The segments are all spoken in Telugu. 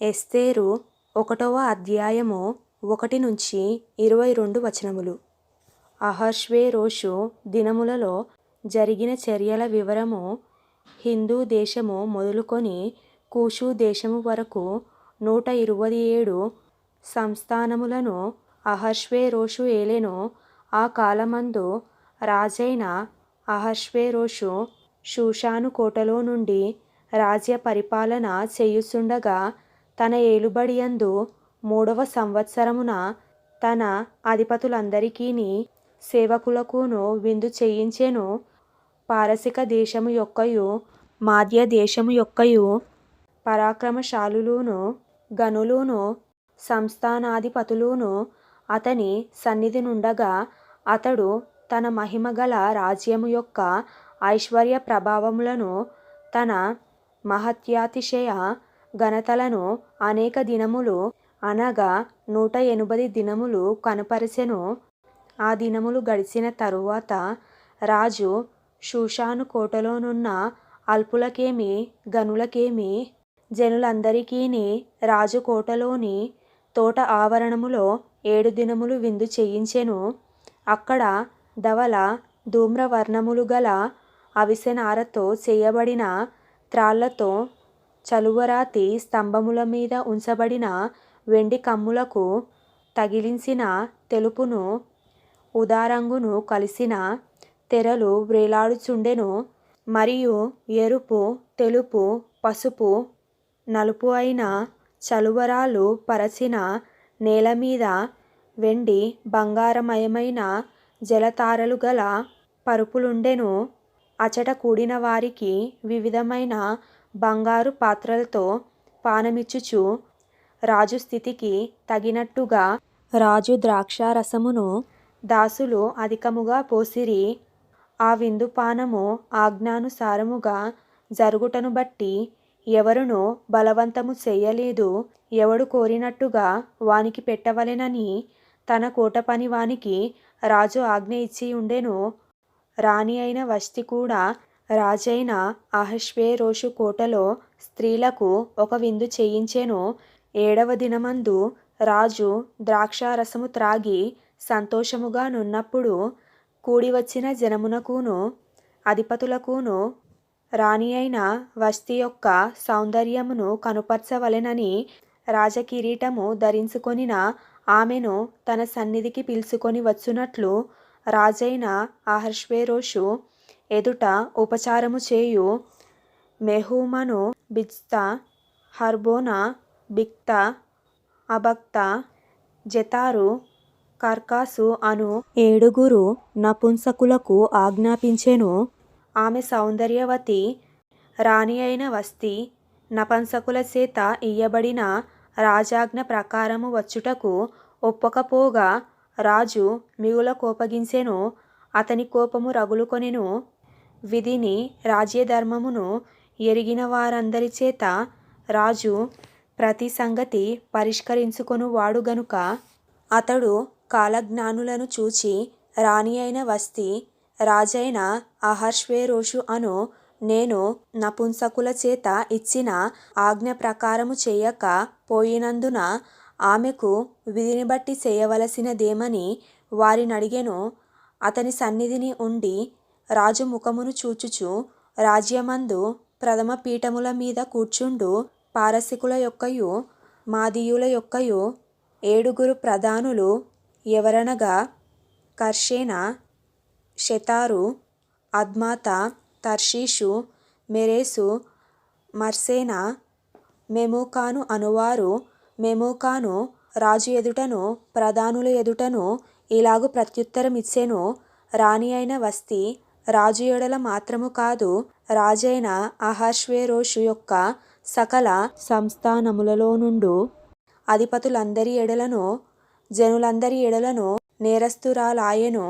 ఎస్తేరు 1వ అధ్యాయము 1-22 అహష్వేరోషు దినములలో జరిగిన చర్యల వివరము. హిందూ దేశము మొదలుకొని కూషు దేశము వరకు 127 సంస్థానములను అహష్వేరోషు ఏలెను. ఆ కాలమందు రాజైన అహష్వేరోషు షూషాను కోటలో నుండి రాజ్య పరిపాలన చేయుచుండగా తన ఏలుబడియందు 3వ సంవత్సరమున తన అధిపతులందరికీని సేవకులకును విందు చేయించెను. పారసిక దేశము యొక్కయు మాధ్య దేశము యొక్కయు పరాక్రమశాలులును గనులును సంస్థానాధిపతులును అతని సన్నిధి నుండగా అతడు తన మహిమగల రాజ్యము యొక్క ఐశ్వర్య ప్రభావములను తన మహత్యాతిశయ ఘనతలను అనేక దినములు అనగా 180 దినములు కనుపరచెను. ఆ దినములు గడిచిన తరువాత రాజు షూషాను కోటలోనున్న అల్పులకేమి గనులకేమి జనులందరికీని రాజు కోటలోని తోట ఆవరణములో 7 దినములు విందు చేయించెను. అక్కడ ధవల ధూమ్రవర్ణములు గల అవిసెనారతో చేయబడిన త్రాళ్లతో చలువరాతి స్తంభముల మీద ఉంచబడిన వెండి కమ్ములకు తగిలించిన తెలుపును ఉదారంగును కలిసిన తెరలు వ్రేలాడుచుండెను. మరియు ఎరుపు తెలుపు పసుపు నలుపు అయిన చలువరాలు పరచిన నేలమీద వెండి బంగారమయమైన జలతారలు గల పరుపులుండెను. అచట కూడిన వారికి వివిధమైన బంగారు పాత్రలతో పానమిచ్చుచు రాజు స్థితికి తగినట్టుగా రాజు ద్రాక్షారసమును దాసులు అధికముగా పోసిరి. ఆ విందు పానము ఆజ్ఞానుసారముగా జరుగుటను బట్టి ఎవరును బలవంతము చేయలేదు. ఎవడు కోరినట్టుగా వానికి పెట్టవలెనని తన కోటపని వానికి రాజు ఆజ్ఞ ఇచ్చి ఉండెను. రాణి అయిన వష్టి కూడా రాజైన అహష్వేరోషు కోటలో స్త్రీలకు ఒక విందు చేయించెను. 7వ దినమందు రాజు ద్రాక్షారసము త్రాగి సంతోషముగా నున్నప్పుడు కూడివచ్చిన జనమునకును అధిపతులకును రాణి అయిన వష్టి యొక్క సౌందర్యమును కనుపర్చవలెనని రాజకిరీటము ధరించుకొనిన ఆమెను తన సన్నిధికి పిలుచుకొని వచ్చునట్లు రాజైన అహష్వేరోషు ఎదుట ఉపచారము చేయు మెహూమను బిజ్తా హర్బోనా బిక్తా అబక్తా జెతారు కర్కాసు అను 7 నపుంసకులకు ఆజ్ఞాపించెను. ఆమె సౌందర్యవతి రాణి అయిన వష్టి నపుంసకుల చేత ఇయ్యబడిన రాజాజ్ఞ ప్రకారము వచ్చుటకు ఒప్పకపోగా రాజు మిగుల కోపగించెను. అతని కోపము రగులుకొనెను. విధిని రాజ్యధర్మమును ఎరిగిన వారందరి చేత రాజు ప్రతి సంగతి పరిష్కరించుకొనువాడు గనుక అతడు కాలజ్ఞానులను చూచి రాణి అయిన వష్టి రాజైన అహష్వేరోషు అను నేను నపుంసకుల చేత ఇచ్చిన ఆజ్ఞ ప్రకారము చేయక పోయినందున ఆమెకు విధిని బట్టి చేయవలసినదేమని వారినడిగెను. అతని సన్నిధిని ఉండి రాజు ముఖమును చూచుచు రాజ్యమందు ప్రథమ పీఠముల మీద కూర్చుండు పారసికుల యొక్కయు మాదీయుల యొక్కయు 7 ప్రధానులు ఎవరనగా కర్షేన షెతారు అద్మాతా తర్షీషు మెరేసు మర్సేనా మెమూకాను అనువారు. మెమూకాను రాజు ఎదుటను ప్రధానుల ఎదుటను ఇలాగు ప్రత్యుత్తరమిచ్చెను. రాణి అయిన వష్టి రాజు ఎడల మాత్రము కాదు రాజైన అహష్వేరోషు యొక్క సకల సంస్థానములలో నుండు అధిపతులందరి ఎడలను జనులందరి ఎడలను నేరస్తురాలాయెను.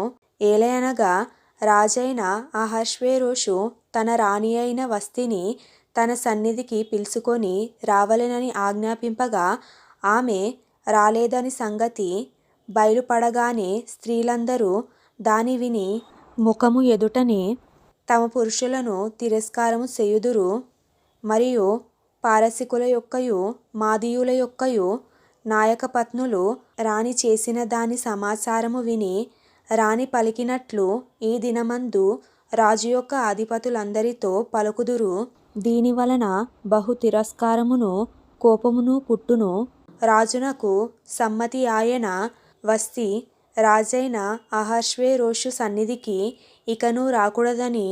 ఏలయనగా రాజైన అహష్వేరోషు తన రాణి అయిన వష్టిని తన సన్నిధికి పిలుచుకొని రావలెనని ఆజ్ఞాపింపగా ఆమె రాలేదని సంగతి బయలుపడగానే స్త్రీలందరూ దాని విని ముఖము ఎదుటనే తమ పురుషులను తిరస్కారము చేయుదురు. మరియు పారసికుల యొక్కయు మాదీయుల యొక్కయు నాయకపత్నులు రాణి చేసిన దాని సమాచారము విని రాణి పలికినట్లు ఈ దినమందు రాజు యొక్క అధిపతులందరితో పలుకుదురు. దీనివలన బహు తిరస్కారమును కోపమును పుట్టును. రాజునకు సమ్మతి ఆయన. వస్తి రాజైన అహష్వేరోషు సన్నిధికి ఇకను రాకూడదని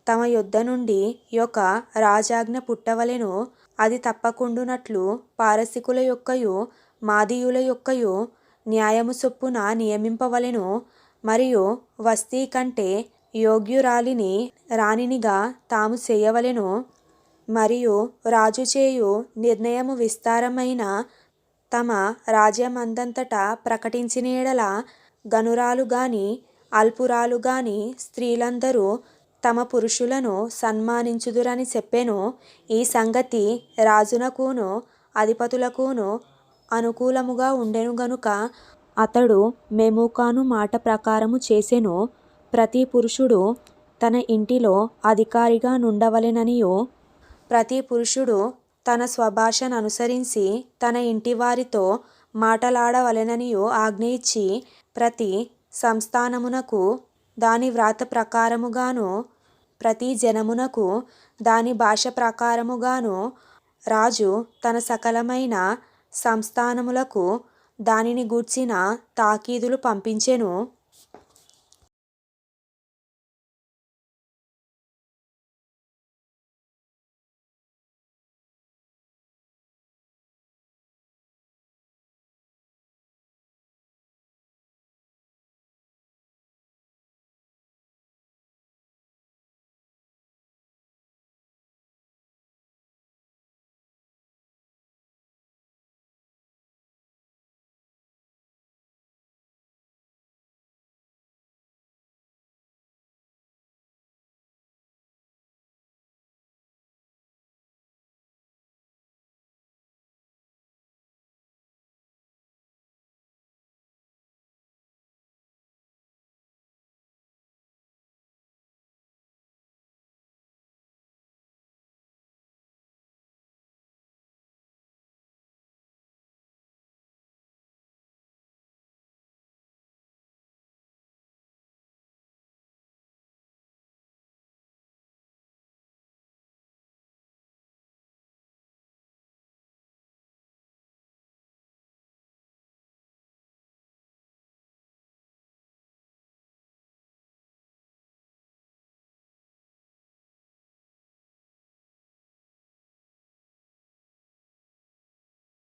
తమ యొద్ద నుండి యొక్క రాజాజ్ఞ పుట్టవలెను. అది తప్పకుండునట్లు పారసికుల యొక్కయు మాదీయుల యొక్కయు న్యాయము చొప్పున నియమింపవలెను. మరియు వస్తీ కంటే యోగ్యురాలిని రాణినిగా తాము చేయవలెను. మరియు రాజు చేయు నిర్ణయము విస్తారమైన తమ రాజ్యమందంతటా ప్రకటించిన ఎడల గనురాలు గాని అల్పురాలు గాని స్త్రీలందరూ తమ పురుషులను సన్మానించుదురని చెప్పెను. ఈ సంగతి రాజునకును అధిపతులకును అనుకూలముగా ఉండెను గనుక అతడు మెమూకాను మాట ప్రకారము చేసెను. ప్రతి పురుషుడు తన ఇంటిలో అధికారిగా నుండవలెననియు ప్రతి పురుషుడు తన స్వభాషననుసరించి తన ఇంటి వారితో మాటలాడవలెననియు ఆజ్ఞ ఇచ్చి ప్రతి సంస్థానమునకు దాని వ్రాత ప్రకారముగాను ప్రతి జనమునకు దాని భాష ప్రకారముగాను రాజు తన సకలమైన సంస్థానములకు దానిని గూర్చిన తాకీదులు పంపించెను.